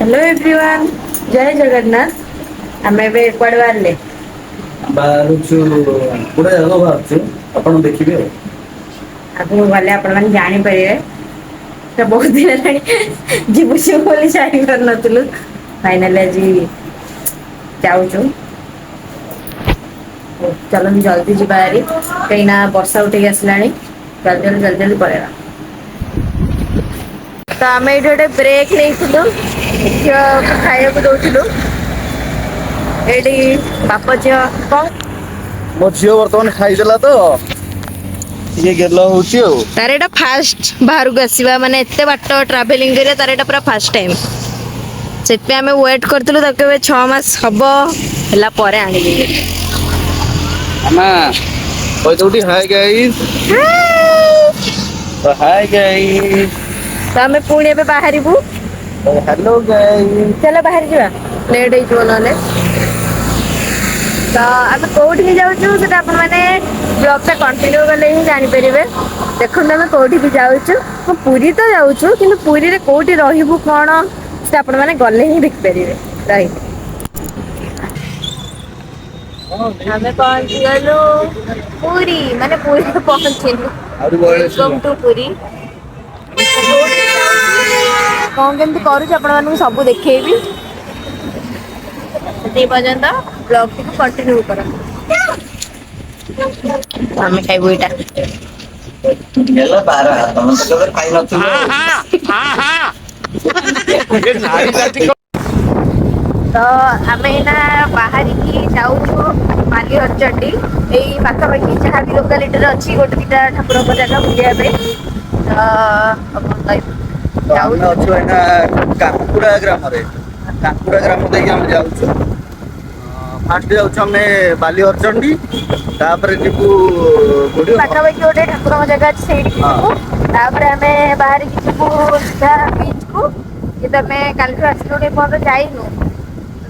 Hello everyone, जय जगन्नाथ। आम एवं बाहर पूरा जगह बाहर आप देखिए आगू गले आपण जापर तो बहुत दिन जीव जीव बोली जानी पार नु फाइनाली आज जाऊँ। चलो जल्दी जी बाहरी कहीं ना वर्षा उठे आसला जल्दी जल्दी जल्दी जल्दी पड़ेगा। तो आम ये गोटे ब्रेक नहीं खाया दौलू ये बाप झील कौन मो झील बर्तमान खाईदेला तो ये गेल होची तार एटा फास्ट बाहर को आसीबा माने एते बाट ट्रैवलिंग करे तार एटा पूरा फर्स्ट टाइम सेट पे हमें वेट करतलु तक 6 मास हबो हला परे आनी अम्मा ओय तोटी हाय गाइस तो हाय गाइस तो हमें पुणे पे बाहरीबू। हेलो गाइस चलो बाहर जीवा लेट हो जो नले तो आम कौटी जाऊँ से आप ब्लॉग टा कंटिन्यू कले ही जापर देखो आम कौटी भी जाऊँ पुरी तो जाऊँ कि पुरी रे कौटी रही कौन से आप गले ही देखिपारे रही आम पहुंची गलु पुरी माने पुरी पहुंचलु वेलकम टू पुरी कौन केमती करूँ सब देखेबी पर्यंत ब्लॉग टी कंटिन्यू कर आम खाइबू इटा तो आम बाहर की जाऊँ बाली हरचंडी यही पाखापाखि जहाँ भी लोकालिटी अच्छी गोटे दुटा ठाकुर जगह बुलाया काकुड़ा ग्राम काकुड़ा ग्राम देखिए जाऊँ फास्ट जाऊँ बाली हरचंडी पाखापाखि गोटे ठाकुर जगह अच्छी आम बाहर की जीवु सीधा बीच को आम कल आसलु पर्यटन जाइनु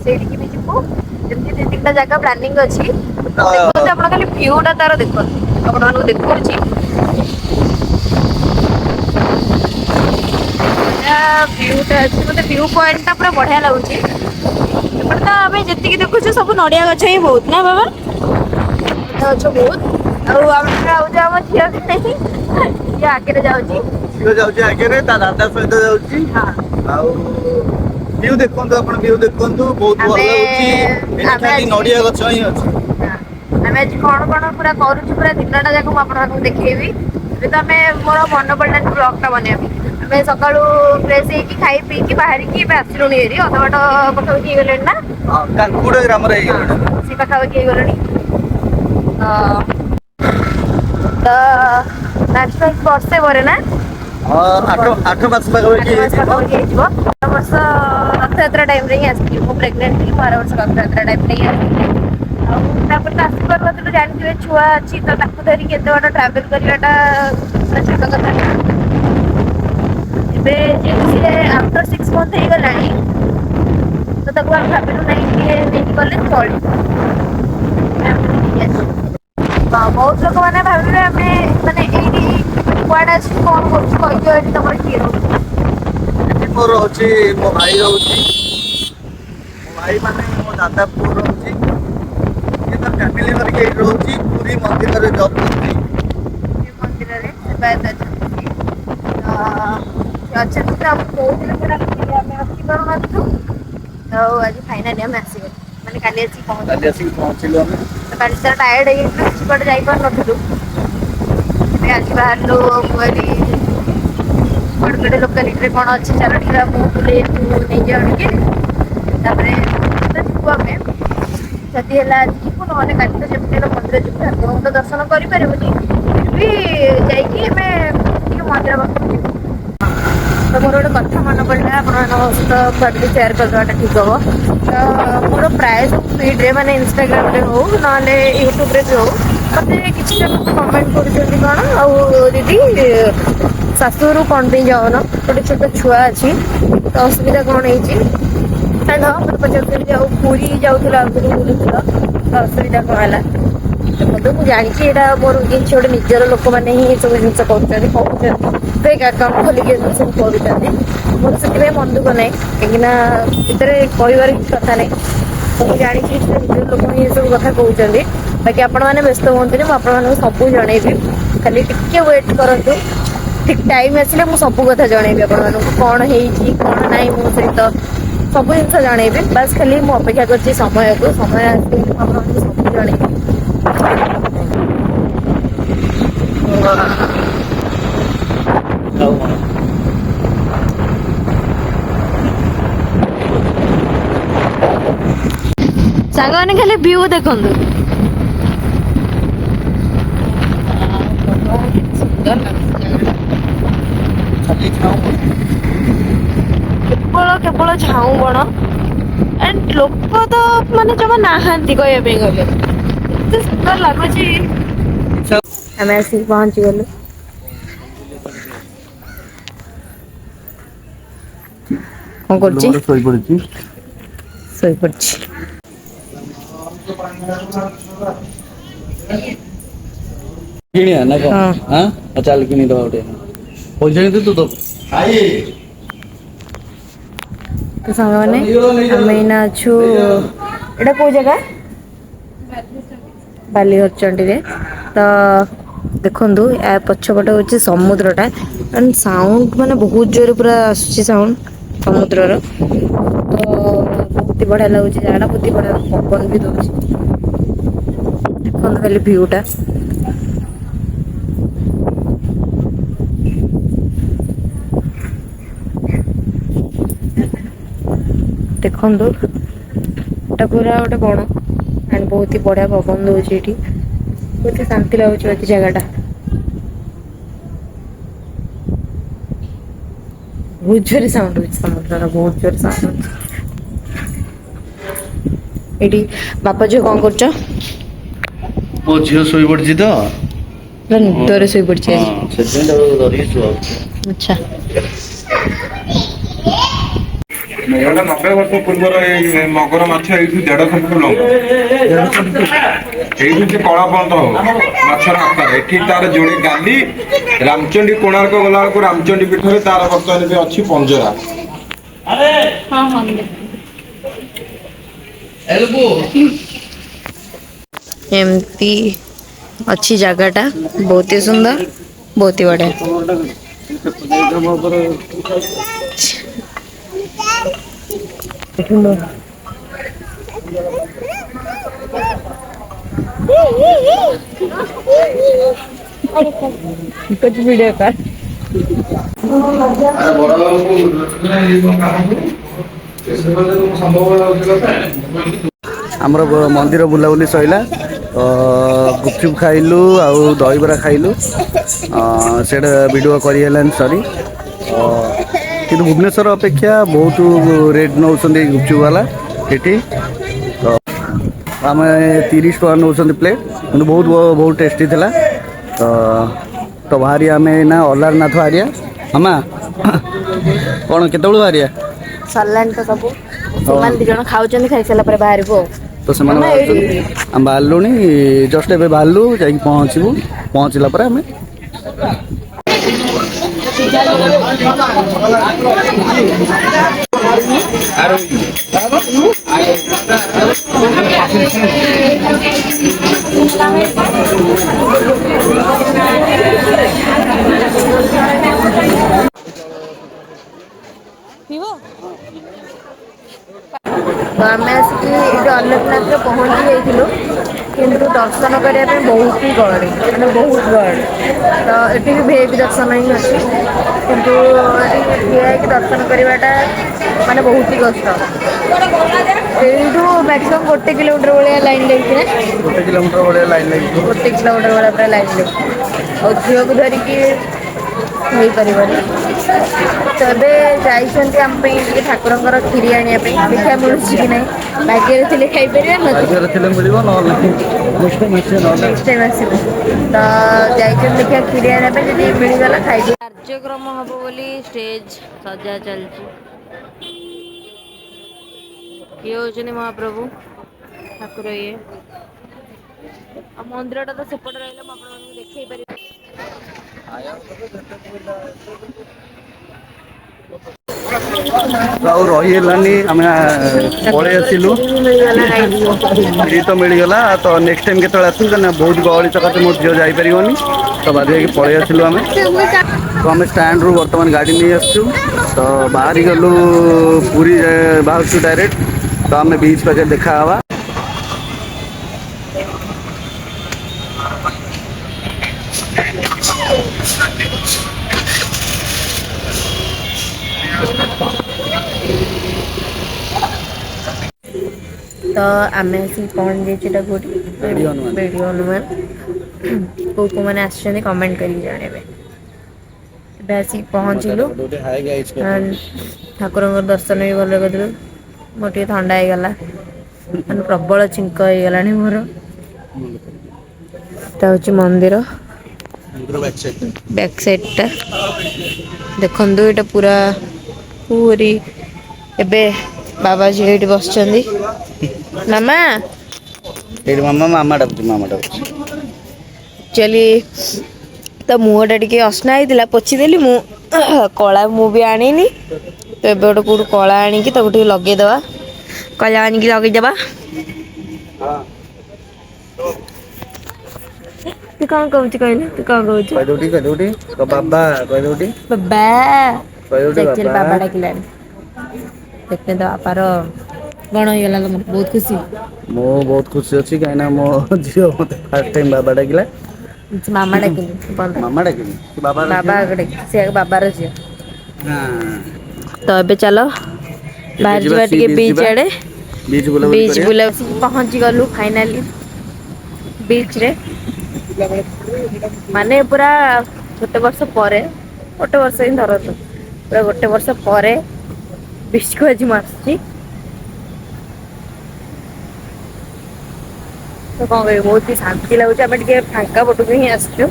से भी जीवु जमी दु तीन जगह प्लानिंग अच्छी आप खाली भ्यूटा तार देख आप देखा भ्यूटा अच्छी मतलब भ्यू पॉइंट टा पूरा बढ़िया लगुच तो आम जी देखुचे सब नड़िया गछ ही बहुत ना बाबा गछ बहुत आम झील नहीं आगे जाऊँ आगे दादा सहित जाऊँ व्यू देखो अपन व्यू देखो बहुत भल लगुच नड़िया गछ ही अच्छी आम आज कौन कौन पूरा करूँ पूरा दिनटा जाक मुझे देखी तो आम मोर मन पड़ा ब्लॉग टा बनवाई आम सका फ्रेश होगी खाई पी की बाहर की आसलु हेरी अध बाट पाखापाखि गले ना काकुड़ा ग्राम सी पाखापाखि गले तो मैक्सिमम वर्षे पर ना 8 मास पाखापाखि वर्ष रथयात्रा टाइम रे आसती मु प्रेग्नेंट थी बार वर्ष रथयात्रा टाइम रे आसी पार जानते छुआ अच्छी तो धरिक एत बाट ट्रावेल करवाटा छोट कथा आफ्टर 6 मंथ हो गला तो भाविलु नहीं गले चल बहुत लोक मैंने भाविले आम मानने कड़े कौन कर तुम किए मोर हूँ मो भाई रोचे मो भाई माने मो दादा पुओ रोचे फैमिली करके रोचे पूरी मंदिर में जॉब करती मंदिर में सेवायत अच्छा अच्छा कौन आसीपारू तो आज फाइनाली आम आसगल मैंने काली पहुँचलु आम काली सर टायर्ड हो जापर नु आज बाहर गड़गड़े लोकालिटी कौन अच्छी चार टीका मुझे नहीं जाऊँ जीव आम जदि है जीवु ना काली तो जमी मंदिर जीव ठाकुर तो दर्शन करें भी जाइए मंदिर पाखक तो मोर गोटे कथा मन पड़ा आप सहित सेयार करदेटा ठीक हम तो मोर प्राय सब फीड्रे मैंने इंस्टाग्राम हो ना यूट्यूब भी हो मत कि कमेंट कर कौन आ दीदी ଶାଶୁଘରୁ କଣ ପାଇଁ ଯାଉନ? ଗୋଟେ ଛୋଟ ଛୁଆ ଅଛି, ତ ଅସୁବିଧା କଣ ହେଇଛି? ମତେ ପଚାରୁଛନ୍ତି ଆଉ ପୁରୀ ଯାଉଥିଲ ଆଗରୁ ବୁଲୁଥିଲ, ତ ଅସୁବିଧା କଣ ହେଲା? ଦେଖନ୍ତୁ ମୁଁ ଜାଣିଛି ଏଇଟା ମୋର କିଛି ଗୋଟେ ନିଜର ଲୋକମାନେ ହିଁ ଏସବୁ ଜିନିଷ କରୁଛନ୍ତି, ଫେକ୍ ଆକାଉଣ୍ଟ ଖୋଲିକି ଏସବୁ ସବୁ କରୁଛନ୍ତି। ମୋର ସେଥିପାଇଁ ମନ ଦୁଃଖ ନାହିଁ, କାହିଁକିନା ଭିତରେ କହିବାର କିଛି କଥା ନାହିଁ। ମୁଁ ଜାଣିଛି ସେ ନିଜର ଲୋକ ହିଁ ଏସବୁ କଥା କହୁଛନ୍ତି। ବାକି ଆପଣମାନେ ବ୍ୟସ୍ତ ହୁଅନ୍ତୁନି, ମୁଁ ଆପଣମାନଙ୍କୁ ସବୁ ଜଣେଇବି। ଖାଲି ଟିକେ ୱେଟ୍ କରନ୍ତୁ, ଠିକ ଟାଇମ ଆସିଲେ ମୁଁ ସବୁ କଥା ଜଣେଇବି ଆପଣମାନଙ୍କୁ, କଣ ହେଇଛି କଣ ନାହିଁ ମୋ ସହିତ ସବୁ ଜିନିଷ ଜଣେଇବି। ବାସ୍ ଖାଲି ମୁଁ ଅପେକ୍ଷା କରିଛି ସମୟକୁ, ସମୟ ଆସିଲେ ମୁଁ ଆପଣଙ୍କୁ ସବୁ ଜଣେଇବି। ଆଉ କଣ? ସାଙ୍ଗମାନେ ଖାଲି ଭିଉ ଦେଖନ୍ତୁ। ସୁନ୍ଦର ଲାଗୁଛି ଜାଗାଟା। ଖାଲି ଝାଉଁ ବଣ। କେବଳ ଝାଉଁ ବଣ। ଆଣ୍ଡ ଲୋକ ତ ମାନେ ଜମା ନାହାନ୍ତି କହିବା ପାଇଁ ଗଲେ, ଏତେ ସୁନ୍ଦର ଲାଗୁଛି। ଆମେ ଆସିକି ପହଞ୍ଚି ଗଲୁ। କଣ କରୁଛି? ମୋର ଶୋଇପଡିଛି। ଶୋଇପଡିଛି। କିଣିଆ ନା କଣ? ହଁ। ଆଉ ଚାଲ କିଣିଦବା ଗୋଟେ। ପଇସା କିନ୍ତୁ ତୁ ଦବୁ। ତ ସାଙ୍ଗମାନେ ଆମେ ଏଇନା ଅଛୁ, ଏଇଟା କୋଉ ଜାଗା? ବାଲିହରଚଣ୍ଡୀରେ। ତ ଦେଖନ୍ତୁ ୟା ପଛପଟେ ହଉଛି ସମୁଦ୍ରଟା, ଆଣ୍ଡ ସାଉଣ୍ଡ ମାନେ ବହୁତ ଜୋରରେ ପୁରା ଆସୁଛି ସାଉଣ୍ଡ ସମୁଦ୍ରର। ତ ବହୁତ ବଢିଆ ଲାଗୁଛି ଜାଗାଟା, ବହୁତ ବଢିଆ ପବନ ବି ଦଉଛି। ଦେଖନ୍ତୁ ଖାଲି ଭିଉ ଟା। ଦେଖନ୍ତୁ ଏଟା ପୁରା ଗୋଟେ ବଣ, ଆଣ୍ଡ ବହୁତ ହି ବଢିଆ ପବନ ଦଉଛି ଏଠି, ବହୁତ ଶାନ୍ତି ଲାଗୁଛି ବାକି ଜାଗାଟା। ବହୁତ ଜୋରରେ ସାଉଣ୍ଡ ହଉଛି ସମୁଦ୍ରର, ବହୁତ ଜୋରରେ ସାଉଣ୍ଡ ହଉଛି। ଏଇଠି ବାପା ଝିଅ କଣ କରୁଛ? ମୋ ଝିଅ ଶୋଇପଡିଛି ତ, ପୁରା ନିଦରେ ଶୋଇପଡିଛି ହଁ ଆଜି। ସେଥିପାଇଁ ତାକୁ ଧରିକି ଶୁଆଉଛି। ଆଚ୍ଛା। ଏଇଟା 90 ବର୍ଷ ପୂର୍ବର ଏଇ ମଗର ମାଛ ଏଇଠୁ 150 ଫୁଟ ଲମ୍ବ। ଏଇଠୁ ସେ କଳା ପନ୍ତ ହବ ମାଛର ଆକାର। ଏଠି ତାର ଯୋଡେ ଗାଲି, ରାମଚଣ୍ଡୀ କୋଣାର୍କ ଗଲା ବେଳକୁ ରାମଚଣ୍ଡୀ ପୀଠରେ ତାର ବର୍ତ୍ତମାନ ବି ଅଛି ପଞ୍ଜରା। ହଁ ହଁ। ଏମିତି ଅଛି ଜାଗାଟା, ବହୁତ ହି ସୁନ୍ଦର, ବହୁତ ହି ବଢିଆ। कुछ वीडियो कर। ଆମର ମନ୍ଦିର ବୁଲାବୁଲି ସଇଲା। ଗୁପଚୁପ ଖାଇଲୁ ଆଉ ଦହିବରା ଖାଇଲୁ। ସେଇଟା ଭିଡ଼ିଓ କରିହେଲାନି ସରି। କିନ୍ତୁ ଭୁବନେଶ୍ୱର ଅପେକ୍ଷା ବହୁତ ରେଟ୍ ନେଉଛନ୍ତି ଗୁପଚୁପ ବାଲା ଏଠି। ତ ଆମେ 30 ଟଙ୍କା ନେଉଛନ୍ତି ପ୍ଲେଟ୍, କିନ୍ତୁ ବହୁତ ଟେଷ୍ଟି ଥିଲା। ତ ବାହାରିଆ ଆମେ ଏଇନା ଅଲାରନାଥ ବାହାରିଆ। ମାମା କଣ କେତେବେଳୁ ବାହାରିଆ? ସରିଲାଣି ତ ସବୁ, ହଁ ସେମାନେ ଦି ଜଣ ଖାଉଛନ୍ତି, ଖାଇସାରିଲା ପରେ ବାହାରିବୁ ଆଉ। ତ ସେମାନେ ମାମା ବାହାରୁଛନ୍ତି, ଏଇଠି ଆମେ ବାହାରିଲୁଣି ଜଷ୍ଟ ଏବେ ବାହାରିଲୁ, ଯାଇକି ପହଞ୍ଚିବୁ। ପହଞ୍ଚିଲା ପରେ ଆମେ ତ ଆମେ ଆସିକି ଏଠି ଅଲାରନାଥରେ ପହଞ୍ଚି ଯାଇଥିଲୁ, କିନ୍ତୁ ଦର୍ଶନ କରିବା ପାଇଁ ବହୁତ ହି ଗହଳି, ମାନେ ବହୁତ ଗହଳି। ତ ଏଠି ବି ଭିଆଇପି ଦର୍ଶନ ହିଁ ଅଛି, କିନ୍ତୁ ଏଠି ଠିଆ ହେଇକି ଦର୍ଶନ କରିବାଟା ମାନେ ବହୁତ ହି କଷ୍ଟ। ଏଇଠୁ ମ୍ୟାକ୍ସିମମ୍ 1 କିଲୋମିଟର ଭଳିଆ ଲାଇନ୍ ଲାଗିଛି ନା? 1 କିଲୋମିଟର ଭଳିଆ ଲାଇନ୍ ଲାଗିଯିବ। 1 କିଲୋମିଟର ଭଳିଆ ପୁରା ଲାଇନ୍ ଲାଗିଛି, ଆଉ ଝିଅକୁ ଧରିକି ହେଇପାରିବନି। ତ ଏବେ ଯାଇଛନ୍ତି ଆମ ପାଇଁ ଟିକେ ଠାକୁରଙ୍କର କ୍ଷୀରି ଆଣିବା ପାଇଁ, ଦେଖିବା ମିଳୁଛି କି ନାହିଁ। ଭାଗ୍ୟରେ ଥିଲେ ଖାଇପାରିବା, ଭାଗ୍ୟରେ ଥିଲେ ମିଳିବ, ନହେଲେ ନେକ୍ସଟ୍ ଟାଇମ୍ ଆସିବା ନହେଲେ। ନେକ୍ସଟ୍ ଟାଇମ୍ ଆସିବୁ। ତ ଯାଇଛନ୍ତି ଦେଖିବା କ୍ଷୀରି ଆଣିବା ପାଇଁ, ଯଦି ମିଳିଗଲା ଖାଇବୁ। କାର୍ଯ୍ୟକ୍ରମ ହବ ବୋଲି ଷ୍ଟେଜ ସଜା ଚାଲିଛି। ଇଏ ହଉଛନ୍ତି ମହାପ୍ରଭୁ ଠାକୁର ଇଏ। ଆଉ ମନ୍ଦିର ଟା ତ ସେପଟେ ରହିଲା ମୁଁ ଆପଣମାନଙ୍କୁ ଦେଖେଇ ଆଉ ରହି ହେଲାନି ଆମେ ପଳେଇ ଠାକୁରଙ୍କର ଆସିଲୁ। କ୍ଷୀରି ବି ମିଳିଗଲା ଗାଇସ୍। ଫ୍ରି ତ ମିଳିଗଲା ତ ନେକ୍ସଟ ଟାଇମ କେତେବେଳେ ଆସିବୁ କାହିଁକି ନା ବହୁତ ଗହଳି ସକାଶେ ମୋ ଝିଅ ଯାଇପାରିବନି ତ ବାଧ୍ୟ ହେଇକି ପଳେଇ ଆସିଲୁ ଆମେ। ତ ଆମେ ଷ୍ଟାଣ୍ଡରୁ ବର୍ତ୍ତମାନ ଗାଡ଼ି ନେଇ ଆସିଛୁ ତ ବାହାରି ଗଲୁ ପୁରୀ ବାହାରୁଛୁ ଡାଇରେକ୍ଟ ତ ଆମେ ବିଚ୍ ପାଖରେ ଦେଖାହେବା। ତ ଆମେ ଆସିକି ପହଞ୍ଚି ଯାଇଛୁ ଏଟା କୋଉଠି ବେଡ଼ି ହନୁମାନ ବେଡି ହନୁମାନ। କୋଉ କୋଉ ମାନେ ଆସିଛନ୍ତି କମେଣ୍ଟ କରିକି ଜଣେଇବେ। ଏବେ ଆସିକି ପହଞ୍ଚିଲୁ ଠାକୁରଙ୍କର ଦର୍ଶନ ବି ଭଲ କରିଦେଲୁ। ମୋର ଟିକେ ଥଣ୍ଡା ହେଇଗଲା ମାନେ ପ୍ରବଳ ଛିଙ୍କ ହେଇଗଲାଣି ମୋର। ଏଟା ହଉଛି ମନ୍ଦିର ବ୍ୟାକ୍ ସାଇଡ ଟା ଦେଖନ୍ତୁ ଏଇଟା ପୁରା ପୁରୀ ଏବେ ବାବାଜୀ ଏଇଠି ବସିଛନ୍ତି। ମାମା ଏଇଠି ମାମା ଡାକୁଛି ମାମା ଡାକୁଛି। ଆକ୍ଚୁଆଲି ତା ମୁହଁ ଟା ଟିକେ ଅସନା ହେଇଥିଲା ପୋଛିଦେଲି ମୁଁ କଳା ମୁଁ ବି ଆଣିନି ତ ଏବେ ଗୋଟେ କୋଉଠୁ କଳା ଆଣିକି ତାକୁ ଟିକେ ଲଗେଇଦବା କଳା ଆଣିକି ଲଗେଇଦବା। ତୁ କଣ କହୁଛୁ କହିଲୁ ତୁ କଣ କହୁଛୁ? କହିଦଉଟି ତୋ ବାବା କହିଦଉଟି ବାବା କହିଦଉଟି ସେ ଆକ୍ଚୁଆଲି ବାବା ଡାକିଲାଣି। ସେଥିପାଇଁ ତା ବାପାର କଣ ହେଇଗଲା ତମର ବହୁତ ଖୁସି। ମୁଁ ବହୁତ ଖୁସି ଅଛି କାହିଁକିନା ମୋ ଝିଅ ମତେ ଫାଷ୍ଟ ଟାଇମ ବାବା ଡାକିଲା। ମାମା ଡାକିନି ଏପର୍ଯ୍ୟନ୍ତ ମାମା ଡାକିନି ସେ ବାବାର ଝିଅ ବାବା ନା। ଆଗ ଡାକିଛି ସେ ଆଗ ବାବାର ଝିଅ। ହଁ ତ ଏବେ ଚାଲ ଏବେ ବାହାରି ଯିବା ସି ଟିକେ ଯିବା ବିଚ୍ ଆଡେ। ବୁଲାବୁଲି ବିଚ୍ କରିବା। ବୁଲା ପହଞ୍ଚି ଗଲୁ ଫାଇନାଲି ବିଚ୍ ରେ। ମାନେ ପୁରା ଗୋଟେ ବର୍ଷ ପରେ ଗୋଟେ ବର୍ଷ ହିଁ ଧରନ୍ତୁ ପୁରା ଗୋଟେ ବର୍ଷ ପରେ ବିଚ୍ କୁ ଆଜି ମୁଁ ଆସିଛି। ତ କଣ କରିବି ବହୁତ ଶାନ୍ତି ଲାଗୁଛି ଆମେ ଟିକେ ଫାଙ୍କା ପଟୁକୁ ହିଁ ଆସିଛୁ।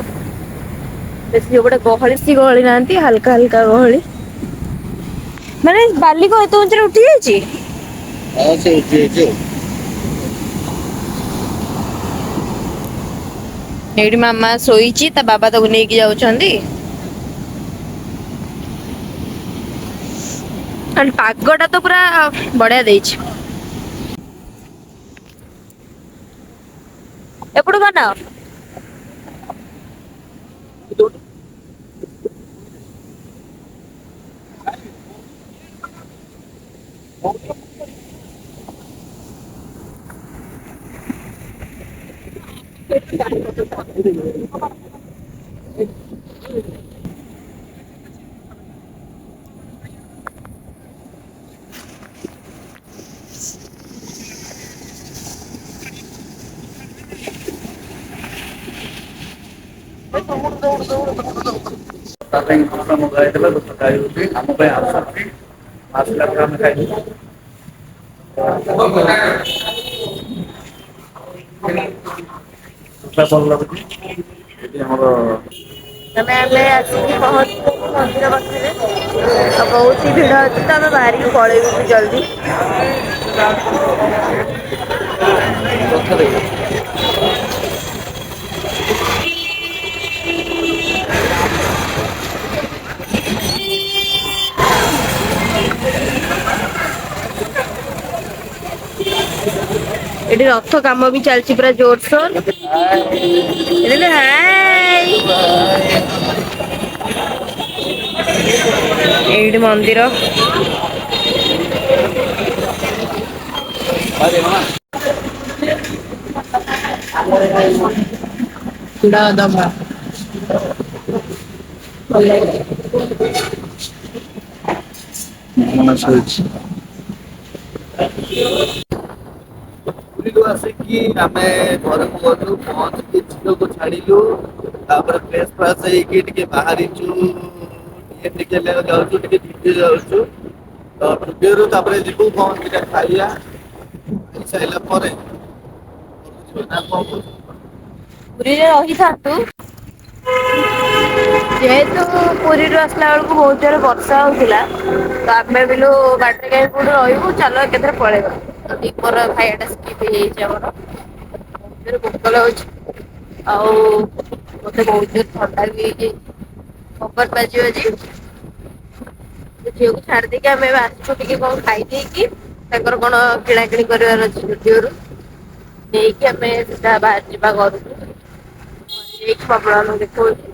ବେଶୀ ଯୋଉ ଗୋଟେ ଗହଳି ବେଶି ଗହଳି ନାହାନ୍ତି ହାଲକା ହାଲକା ଗହଳି। ମାନେ ବାଲି କଣ ଏତେ ଉଞ୍ଚାରେ ଉଠି ଯାଇଛି? ହଁ ସେ ଉଠି ଯାଇଛି ଆଉ। ଏଇଠି ମାମା ଶୋଇଛି ତା ବାବା ତାକୁ ନେଇକି ଯାଉଛନ୍ତି। ପାଗ ଟା ତ ପୁରା ବଢିଆ ଦେଇଛି। ଏପଟକୁ ଅନାଅ। ତା ପାଇଁ ଦୋସା ମଗା ହେଇଥିଲା ଦୋସା ଖାଇଦଉଛି ଆମ ପାଇଁ ଆସୁଛି ଆସିଲା ପରେ ଆମେ ଖାଇଦବୁ। ଭଲ ଲାଗୁଛି ଏଠି ଆମର ତମେ ଆମେ ଆସିକି ପହଞ୍ଚିଲୁ ମନ୍ଦିର ପାଖରେ ଆଉ ବହୁତ ହି ଭିଡ ଅଛି ତ ଆମେ ବାହାରିକି ପଳେଇବୁ ବି ଜଲ୍ଦି। ଏଠି ରଥ କାମ ବି ଚାଲିଛି ପୁରା ଜୋରସୋର। ଏଇଠି ମନ୍ଦିର। ପୁରୀରୁ ଆସିକି ଆମେ ଘରକୁ ଗଲୁ ପହଞ୍ଚିକି ଝିଅକୁ ଛାଡିଲୁ ତାପରେ ଫ୍ରେଶ ଫ୍ରାଶ ହେଇକି ଟିକେ ବାହାରିଛୁ ଟିକେ ଯାଉଛୁ ଟିକେ ଭିଡି ଯାଉଛୁ ତ ଭିଡିଓରୁ ତାପରେ ଯିବୁ କଣ ଦିଟା ଖାଇବା ଖାଇସାରିଲା ପରେ ଘରକୁ ଯିବା ନା କଣ କହୁଛୁ? ପୁରୀରେ ରହିଥାନ୍ତୁ ଯେହେତୁ ପୁରୀରୁ ଆସିଲା ବେଳକୁ ବହୁତ ଜୋରେ ବର୍ଷା ହଉଥିଲା ତ ଆମେ ବିଲୁ ବାଟରେ କାହିଁ କୋଉଠି ରହିବୁ, ଚାଲ ଏକାଥରେ ପଳେଇବା। ଦୀପର ଖାଇବାଟା ସ୍କିପ୍ ହେଇଯାଇଛି ଆମର। ବହୁତ ଜୋରେ ଭୋକ ଲାଗୁଛି ଆଉ ମତେ ବହୁତ ଜୋରେ ଥଣ୍ଡା ବି ହେଇଯାଇଛି। ଖବର ବାଜିବ ଆଜି ଝିଅକୁ ଛାଡି ଦେଇକି ଆମେ ଏବେ ଆସିଛୁ ଟିକେ କଣ ଖାଇଦେଇକି, ତାଙ୍କର କଣ କିଣାକିଣି କରିବାର ଅଛି ଜୁଡିଓରୁ, ନେଇକି ଆମେ ସିଧା ବାହାରି ଯିବା ଘରକୁ। ଯାଇକି ବାବୁମାନଙ୍କୁ ଦେଖଉଛି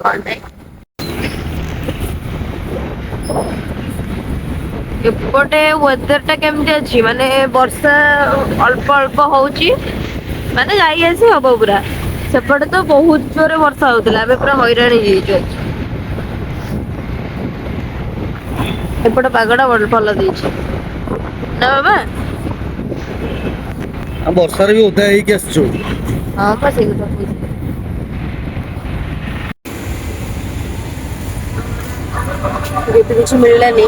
କଣ ନାହିଁ। ଏପଟେ ୱେଦର ଟା କେମିତି ଅଛି, ମାନେ ବର୍ଷା ଅଳ୍ପ ଅଳ୍ପ ହଉଛି, ମାନେ ଯାଇ ଆସି ହବ ପୁରା। ସେପଟେ ତ ବହୁତ ଜୋରେ ବର୍ଷା ହଉଥିଲା, ଆମେ ପୁରା ହଇରାଣ ହେଇଯାଇଛୁ ଆଜି। ଏପଟ ପାଗଟା ଭଲ ଦେଇଛି ନା ବାବା। ଆଉ ବର୍ଷାରେ ବି ଓଦା ହେଇକି ଆସିଛୁ। ହଁ ପା ସେଇ କଥା କହୁଛି। ଯେହେତୁ କିଛି ମିଳିଲାନି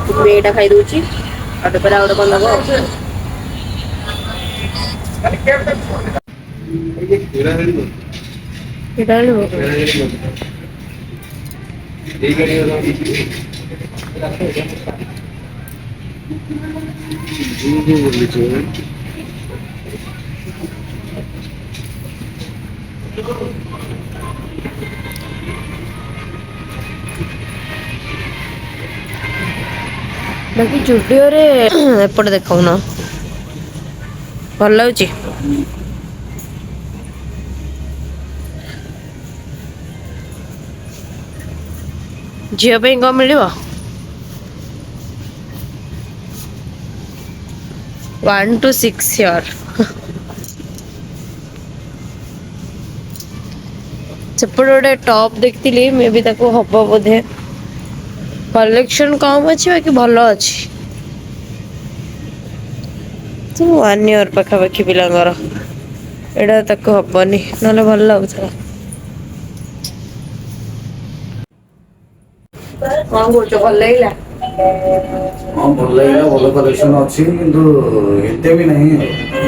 ମୁଁ ଏଇଟା ଖାଇଦଉଛି, ଆଉ ଟିକେ ପରେ ଆଉ ଗୋଟେ କଣ ଦବ ଆଉ। ଏଇଟା ଆଣିବ? ବାକି ଜୁଡିଓରେ ଏପଟେ ଦେଖାଉନ, ଭଲ ଲାଗୁଛି। ଝିଅ ପାଇଁ କଣ ମିଳିବ? 1 to 6 year। ସେପଟେ ଗୋଟେ ଟପ୍ ଦେଖିଥିଲି, ମେ ବି ତାକୁ ହବ ବୋଧେ। କଲେକ୍ସନ କମ ଅଛି ବାକି ଭଲ ଅଛି। 1 year ପାଖାପାଖି ପିଲାଙ୍କର। ଏଇଟା ତାକୁ ହବନି, ନହେଲେ ଭଲ ଲାଗୁଥିଲା। କଣ କହୁଛ, ଭଲ ଲାଗିଲା? ହଁ ଭଲ ଲାଗିଲା, ଭଲ କଲେକ୍ସନ ଅଛି କିନ୍ତୁ ଏତେ ବି ନାହିଁ,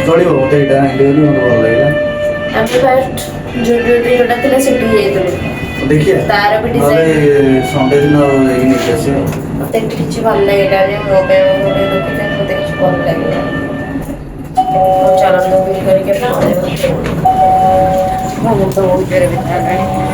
ଚଳିବ। ମତେ ଏଇଟା ଆଣିଲି ବୋଲି ମତେ ଭଲ ଲାଗିଲା। ଆମେ ଫାଷ୍ଟ ଜୁଡିଓରେ ଯୋଉଟା ଥିଲା ସେଠିକି ଯାଇଥିଲୁ। ଦେଖିଆ ତାର ବି ନହେଲେ ଡିଜାଇନ ସଣ୍ଡେ ଦିନ ଯାଇକି ନେଇକି ଆସିବା ଆଉ। ମତେ କିଛି ଭଲ ଲାଗିଲାନି, ମୋ ପାଇଁ ଗୋଟେ ଦେଖୁଥିଲି, ମତେ କିଛି ଭଲ ଲାଗିଲାନି। ଚାଲନ୍ତୁ ବିଲ୍ କରିକି ପଳେଇବା। ମୋ ମୁଣ୍ଡ ବହୁତ ଜୋରେ ବିନ୍ଧା ହେଲାଣି।